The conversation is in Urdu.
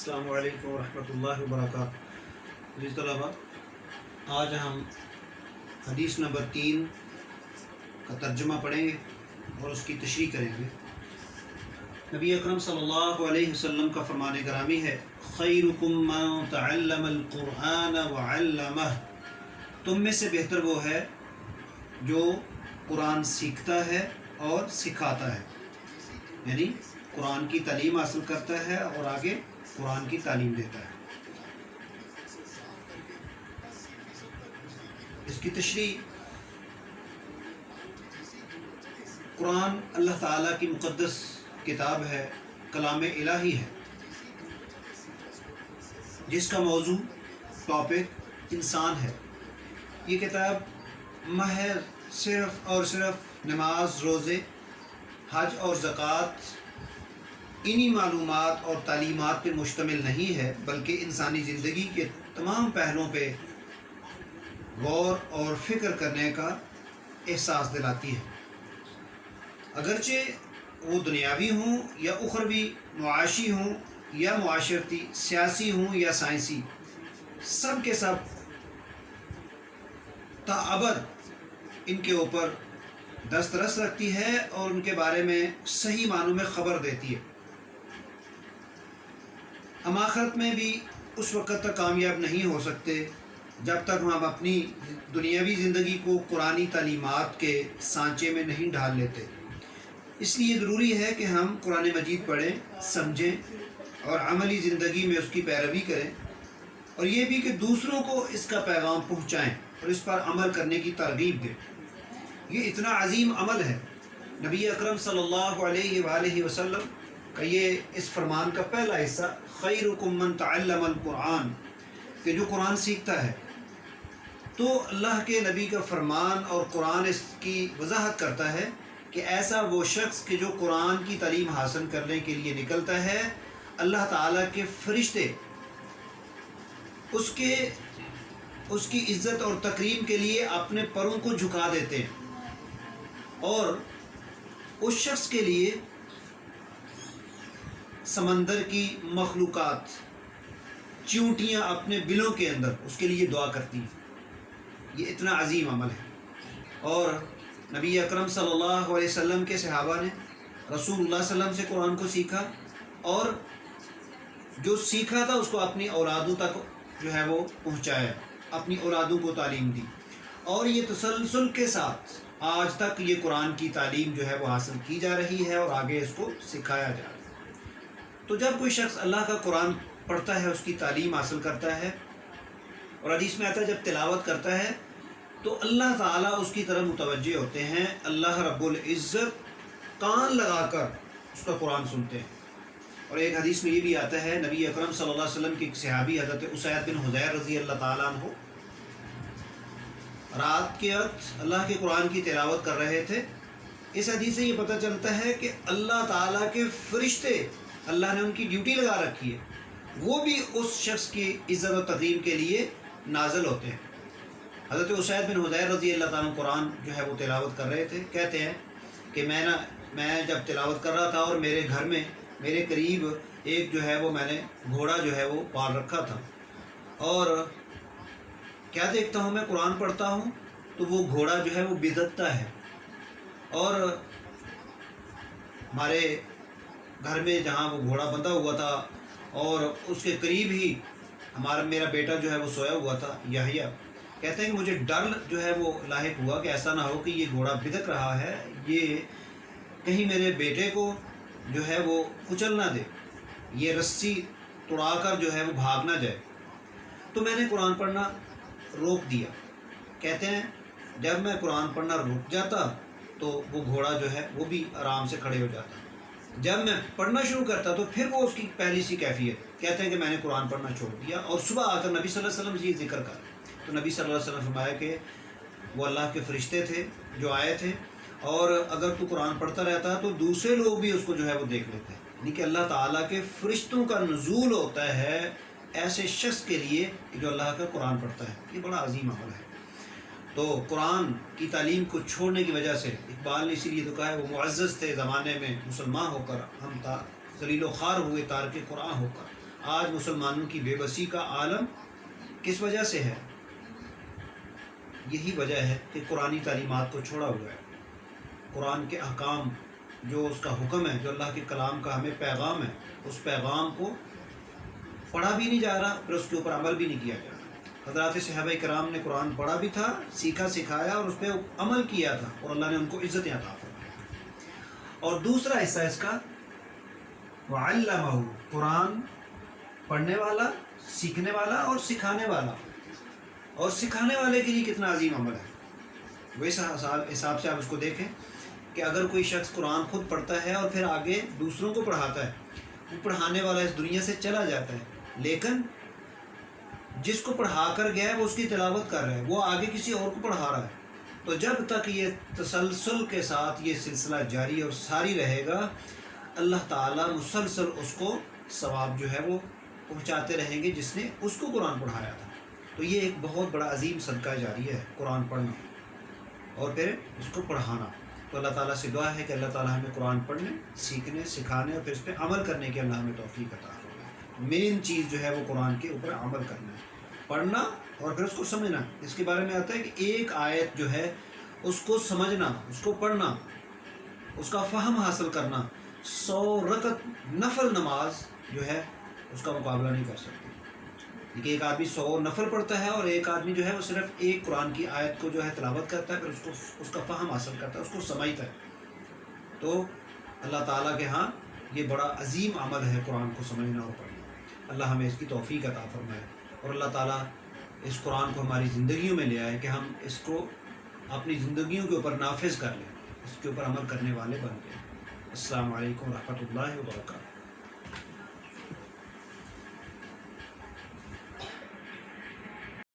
السلام علیکم ورحمۃ اللہ وبرکاتہ۔ جی طلباء، آج ہم حدیث نمبر 3 کا ترجمہ پڑھیں گے اور اس کی تشریح کریں گے۔ نبی اکرم صلی اللہ علیہ وسلم کا فرمان گرامی ہے، خیرکم من تعلم القرآن وعلمہ، تم میں سے بہتر وہ ہے جو قرآن سیکھتا ہے اور سکھاتا ہے، یعنی قرآن کی تعلیم حاصل کرتا ہے اور آگے قرآن کی تعلیم دیتا ہے۔ اس کی تشریح، قرآن اللہ تعالیٰ کی مقدس کتاب ہے، کلام الہی ہے، جس کا موضوع ٹاپک انسان ہے۔ یہ کتاب محض صرف اور صرف نماز، روزے، حج اور زکوٰۃ، انہی معلومات اور تعلیمات پہ مشتمل نہیں ہے، بلکہ انسانی زندگی کے تمام پہلوؤں پہ غور اور فکر کرنے کا احساس دلاتی ہے، اگرچہ وہ دنیاوی ہوں یا اخروی، معاشی ہوں یا معاشرتی، سیاسی ہوں یا سائنسی، سب کے سب تاابد ان کے اوپر دسترس رکھتی ہے اور ان کے بارے میں صحیح معنوں میں خبر دیتی ہے۔ ہم آخرت میں بھی اس وقت تک کامیاب نہیں ہو سکتے جب تک ہم اپنی دنیاوی زندگی کو قرآنی تعلیمات کے سانچے میں نہیں ڈھال لیتے۔ اس لیے ضروری ہے کہ ہم قرآن مجید پڑھیں، سمجھیں اور عملی زندگی میں اس کی پیروی کریں، اور یہ بھی کہ دوسروں کو اس کا پیغام پہنچائیں اور اس پر عمل کرنے کی ترغیب دیں۔ یہ اتنا عظیم عمل ہے۔ نبی اکرم صلی اللہ علیہ وآلہ وسلم کا یہ اس فرمان کا پہلا حصہ، خیرکم من تعلم القرآن، کہ جو قرآن سیکھتا ہے، تو اللہ کے نبی کا فرمان اور قرآن اس کی وضاحت کرتا ہے کہ ایسا وہ شخص کہ جو قرآن کی تعلیم حاصل کرنے کے لیے نکلتا ہے، اللہ تعالیٰ کے فرشتے اس کی عزت اور تکریم کے لیے اپنے پروں کو جھکا دیتے ہیں، اور اس شخص کے لیے سمندر کی مخلوقات، چیونٹیاں اپنے بلوں کے اندر اس کے لیے دعا کرتی ہیں۔ یہ اتنا عظیم عمل ہے، اور نبی اکرم صلی اللہ علیہ وسلم کے صحابہ نے رسول اللہ صلی اللہ علیہ وسلم سے قرآن کو سیکھا، اور جو سیکھا تھا اس کو اپنی اولادوں تک جو ہے وہ پہنچایا، اپنی اولادوں کو تعلیم دی، اور یہ تسلسل کے ساتھ آج تک یہ قرآن کی تعلیم جو ہے وہ حاصل کی جا رہی ہے اور آگے اس کو سکھایا جا رہا ہے۔ تو جب کوئی شخص اللہ کا قرآن پڑھتا ہے، اس کی تعلیم حاصل کرتا ہے، اور حدیث میں آتا ہے جب تلاوت کرتا ہے تو اللہ تعالیٰ اس کی طرف متوجہ ہوتے ہیں، اللہ رب العزت کان لگا کر اس کا قرآن سنتے ہیں۔ اور ایک حدیث میں یہ بھی آتا ہے، نبی اکرم صلی اللہ علیہ وسلم کے ایک صحابی حضرت اسید بن حضیر رضی اللہ تعالیٰ عنہ رات کے وقت اللہ کے قرآن کی تلاوت کر رہے تھے۔ اس حدیث سے یہ پتہ چلتا ہے کہ اللہ تعالیٰ کے فرشتے، اللہ نے ان کی ڈیوٹی لگا رکھی ہے، وہ بھی اس شخص کی عزت و تکریم کے لیے نازل ہوتے ہیں۔ حضرت اسید بن حضیر رضی اللہ تعالیٰ عنہ قرآن جو ہے وہ تلاوت کر رہے تھے، کہتے ہیں کہ میں جب تلاوت کر رہا تھا اور میرے گھر میں میرے قریب ایک جو ہے وہ میں نے گھوڑا جو ہے وہ پال رکھا تھا، اور کیا دیکھتا ہوں، میں قرآن پڑھتا ہوں تو وہ گھوڑا جو ہے وہ بدکتا ہے، اور ہمارے گھر میں جہاں وہ گھوڑا بندھا ہوا تھا اور اس کے قریب ہی میرا بیٹا جو ہے وہ سویا ہوا تھا، یحییٰ، کہتے ہیں کہ مجھے ڈر جو ہے وہ لاحق ہوا کہ ایسا نہ ہو کہ یہ گھوڑا بدک رہا ہے، یہ کہیں میرے بیٹے کو جو ہے وہ کچل نہ دے، یہ رسی توڑا کر جو ہے وہ بھاگ نہ جائے۔ تو میں نے قرآن پڑھنا روک دیا۔ کہتے ہیں جب میں قرآن پڑھنا رک جاتا تو وہ گھوڑا جو ہے وہ بھی آرام سے کھڑے ہو جاتا، جب میں پڑھنا شروع کرتا تو پھر وہ اس کی پہلی سی کیفیت، کہتے ہیں کہ میں نے قرآن پڑھنا چھوڑ دیا، اور صبح آ کر نبی صلی اللہ علیہ وسلم سے یہ ذکر کر، تو نبی صلی اللہ علیہ وسلم نے فرمایا کہ وہ اللہ کے فرشتے تھے جو آئے تھے، اور اگر تو قرآن پڑھتا رہتا تو دوسرے لوگ بھی اس کو جو ہے وہ دیکھ لیتے ہیں، یعنی کہ اللہ تعالیٰ کے فرشتوں کا نزول ہوتا ہے ایسے شخص کے لیے جو اللہ کا قرآن پڑھتا ہے۔ یہ بڑا عظیم عمل ہے۔ تو قرآن کی تعلیم کو چھوڑنے کی وجہ سے اقبال نے اسی لیے تو کہا ہے، وہ معزز تھے زمانے میں مسلمان ہو کر، ہم ذلیل و خوار ہوئے تارک قرآن ہو کر، آج مسلمانوں کی بے بسی کا عالم کس وجہ سے ہے؟ یہی وجہ ہے کہ قرآنی تعلیمات کو چھوڑا ہوا ہے۔ قرآن کے احکام، جو اس کا حکم ہے، جو اللہ کے کلام کا ہمیں پیغام ہے، اس پیغام کو پڑھا بھی نہیں جا رہا، پھر اس کے اوپر عمل بھی نہیں کیا جا رہا۔ حضرات صحابہ کرام نے قرآن پڑھا بھی تھا، سیکھا سکھایا اور اس پہ عمل کیا تھا، اور اللہ نے ان کو عزت عطا فرمائی۔ اور دوسرا حصہ اس کا وَعَلَّمَهُ، قرآن پڑھنے والا، سیکھنے والا اور سکھانے والا، اور سکھانے والے کے لیے کتنا عظیم عمل ہے۔ وہ اس حساب سے آپ اس کو دیکھیں کہ اگر کوئی شخص قرآن خود پڑھتا ہے اور پھر آگے دوسروں کو پڑھاتا ہے، وہ پڑھانے والا اس دنیا سے چلا جاتا ہے، لیکن جس کو پڑھا کر گیا ہے وہ اس کی تلاوت کر رہا ہے، وہ آگے کسی اور کو پڑھا رہا ہے۔ تو جب تک یہ تسلسل کے ساتھ یہ سلسلہ جاری اور ساری رہے گا، اللہ تعالیٰ مسلسل اس کو ثواب جو ہے وہ پہنچاتے رہیں گے جس نے اس کو قرآن پڑھایا تھا۔ تو یہ ایک بہت بڑا عظیم صدقہ جاری ہے، قرآن پڑھنا اور پھر اس کو پڑھانا۔ تو اللہ تعالیٰ سے دعا ہے کہ اللہ تعالیٰ ہمیں قرآن پڑھنے، سیکھنے، سکھانے اور پھر اس پہ عمل کرنے کی اللہ ہمیں توفیق عطا فرمائے۔ مین چیز جو ہے وہ قرآن کے اوپر عمل کرنا ہے، پڑھنا اور پھر اس کو سمجھنا۔ اس کے بارے میں آتا ہے کہ ایک آیت جو ہے اس کو سمجھنا، اس کو پڑھنا، اس کا فہم حاصل کرنا، 100 رکعت نفل نماز جو ہے اس کا مقابلہ نہیں کر سکتی۔ کہ ایک آدمی 100 نفل پڑھتا ہے اور ایک آدمی جو ہے وہ صرف ایک قرآن کی آیت کو جو ہے تلاوت کرتا ہے، پھر اس کا فہم حاصل کرتا ہے، اس کو سمجھتا ہے۔ تو اللہ تعالیٰ کے ہاں یہ بڑا عظیم عمل ہے قرآن کو سمجھنا اور پڑھنا۔ اللہ ہمیں اس کی توفیق عطا فرمائے، اور اللہ تعالیٰ اس قرآن کو ہماری زندگیوں میں لے آئے کہ ہم اس کو اپنی زندگیوں کے اوپر نافذ کر لیں، اس کے اوپر عمل کرنے والے بن جائیں۔ السلام علیکم ورحمۃ اللہ وبرکاتہ۔